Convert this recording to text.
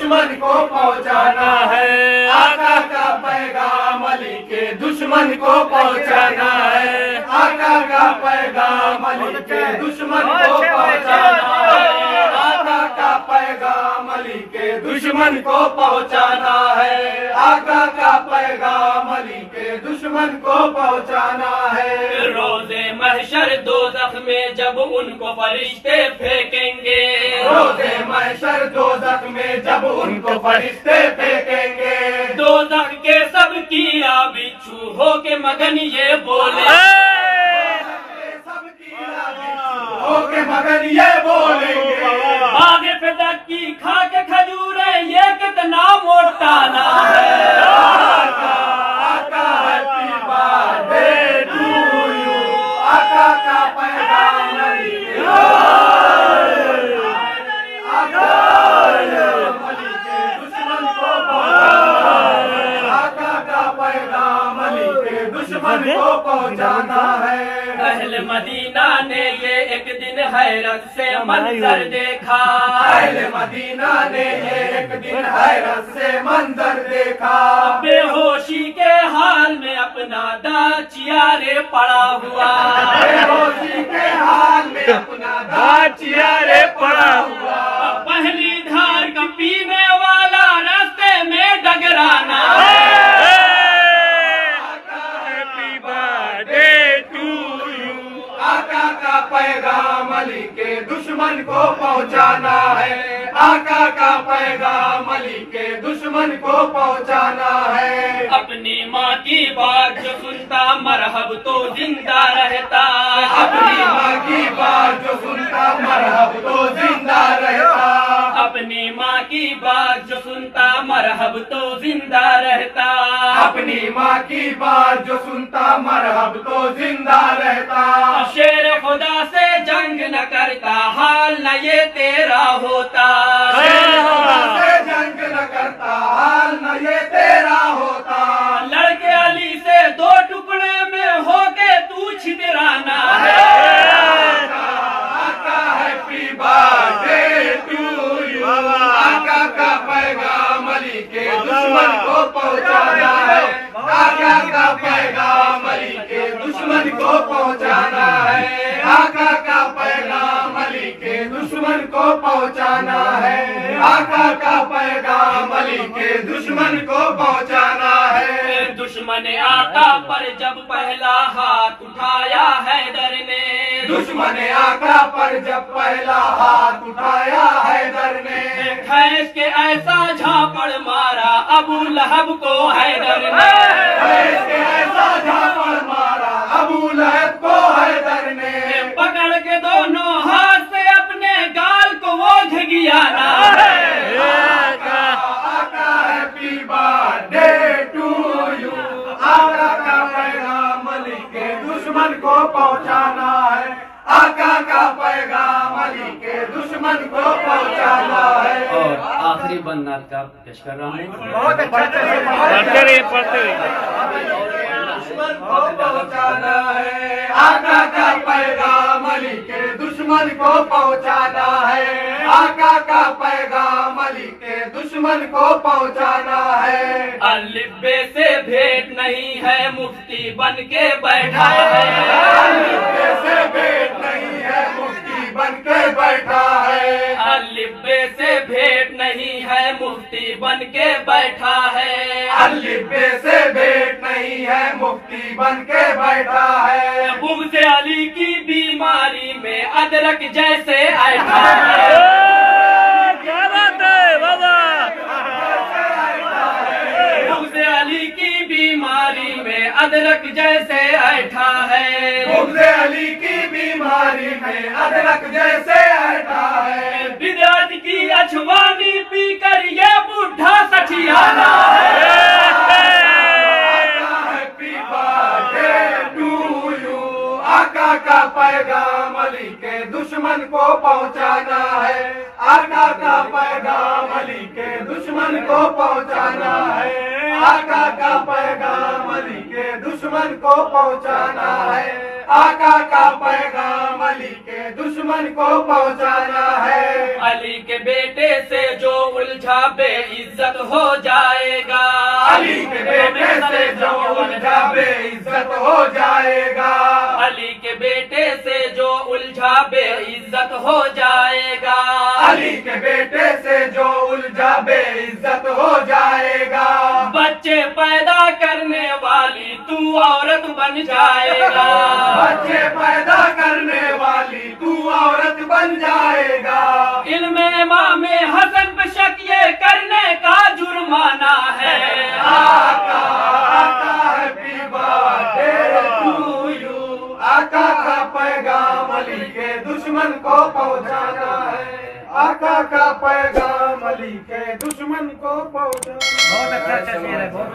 दुश्मन को पहुंचाना है। आका का पैगाम अली के दुश्मन को पहुंचाना है। आका का पैगाम अली के दुश्मन को पहुंचाना है। आका का पैगाम अली के दुश्मन को पहुंचाना है। आका का पैगाम अली के दुश्मन को पहुंचाना है। रोज़े महशर दोज़ख में जब उनको फरिश्ते फेंकेंगे, रोज़े महशर दोज़ख में जब उनको फरिश्ते फेंकेंगे, दोज़ख के सब कीड़ा बिच्छू हो के मगन ये बोले, सब कीड़ा बिच्छू हो के मगन ये बोलेंगे, आगे फिदा की खा के खजूरे ये कितना मोटाना है। आका हैप्पी बर्थडे टू यू। आका का पैगाम अली के दुश्मन को पहुंचाना है। आका का पैगाम अली के दुश्मन को पहुंचाना है। अहले मदीना ने ये एक दिन हैरत से मंजर देखा, अहले मदीना ने ये एक दिन हैरत से मंजर देखा, बेहोशी के हाल में अपना दाचिया रे पड़ा हुआ, बेहोशी के हाल में अपना दाचिया रे पड़ा हुआ, पहली धार का पीने वाला रास्ते में डगराना। आका का पैगाम अली के दुश्मन को पहुंचाना है। आका का पैगाम अली के दुश्मन को पहुंचाना है। अपनी माँ की बात जो सुनता मरहब तो जिंदा रहता, अपनी माँ की बात जो सुनता मरहब तो जिंदा रहता, अपनी माँ की बात जो सुनता मरहब तो जिंदा रहता, अपनी माँ की बात जो सुनता मरहब तो जिंदा रहता, शेर खुदा से जंग न करता हाल न ये तेरा होता, शेर खुदा से जंग न करता हाल न ये तेरा होता, लड़के अली से दो टुकड़े में होके तू छितराना है। आका हैप्पी बर्थडे टू यू। आका का पैगाम अली के दुश्मन को पहुंचाना है। आका का पैगाम अली के दुश्मन को पहुंचाना है। आका का पैगाम अली के दुश्मन को पहुंचाना है। आका का पैगाम अली के दुश्मन को पहुंचाना है। दुश्मन आका पर जब पहला हाथ उठाया हैदर ने, दुश्मन आका पर जब पहला हाथ उठाया हैदर ने, खैस के ऐसा झापड़ मारा अबू लहब को हैदर ने, खैस के ऐसा झापड़ मारा अबू लहब को हैदर ने, पकड़ के दोनों हाथ से अपने गाल को वो घिगियाना है। आका हैप्पी बर्थडे टू यू। आका का पैगाम अली के दुश्मन को पहुंचाना है। आका का पैगाम अली के दुश्मन को पहुंचाना है। और आखिरी बंद का पेश कर रहा हूँ। बहुत अच्छा दुश्मन को पहुंचाना है। आका का पैगाम अली के दुश्मन को पहुंचाना है। आका का पैगाम अली के दुश्मन को पहुंचाना है। अलिब्बे से भेंट नहीं है मुफ्ती बन के बैठा है, अलिब्बे से भेंट नहीं है मुफ्ती बन के बैठा है, अलिब्बे से भेंट नहीं है मुफ्ती बन के बैठा है, अलिब्बे से भेंट नहीं है मुफ्ती बन के बैठा है। बुग़्ज़ अली की बीमारी में अदरक जैसे ऐठा है, बुग़्ज़ अली की बीमारी में अदरक जैसे ऐठा है, बुग़्ज़ अली की बीमारी में अदरक जैसे ऐठा है। बिदअत की अछवानी पीकर ये बुढ़ा सठियाना है। Happy birthday to you. आका का पैगाम अली के दुश्मन को पहुंचाना है। आका का पैगाम अली के दुश्मन को पहुंचाना है। आका का पैगाम अली के दुश्मन को पहुंचाना है। आका का पैगाम अली के दुश्मन को पहुंचाना है। अली के बेटे से जो उलझा बेइज्जत हो जाएगा। अली के बेटे से जो उलझा बेइज्जत हो जाएगा। अली के बेटे से जो उलझा बेइज्जत हो जाएगा। अली के बेटे से जो उलझा बेइज्जत हो जाएगा। बच्चे पैदा करने वाली तू औरत बन जाएगा। बच्चे पैदा करने वाली तू औरत बन जाएगा। इल्मे इमाम हसन पे शक ये करने का जुर्माना है। आका हैप्पी बर्थडे टू यू। आका का पैगाम अली के दुश्मन को पहुंचाना है। आका का पैगाम अली के दुश्मन को पहुंचाना। बहुत अच्छा शेर है, बहुत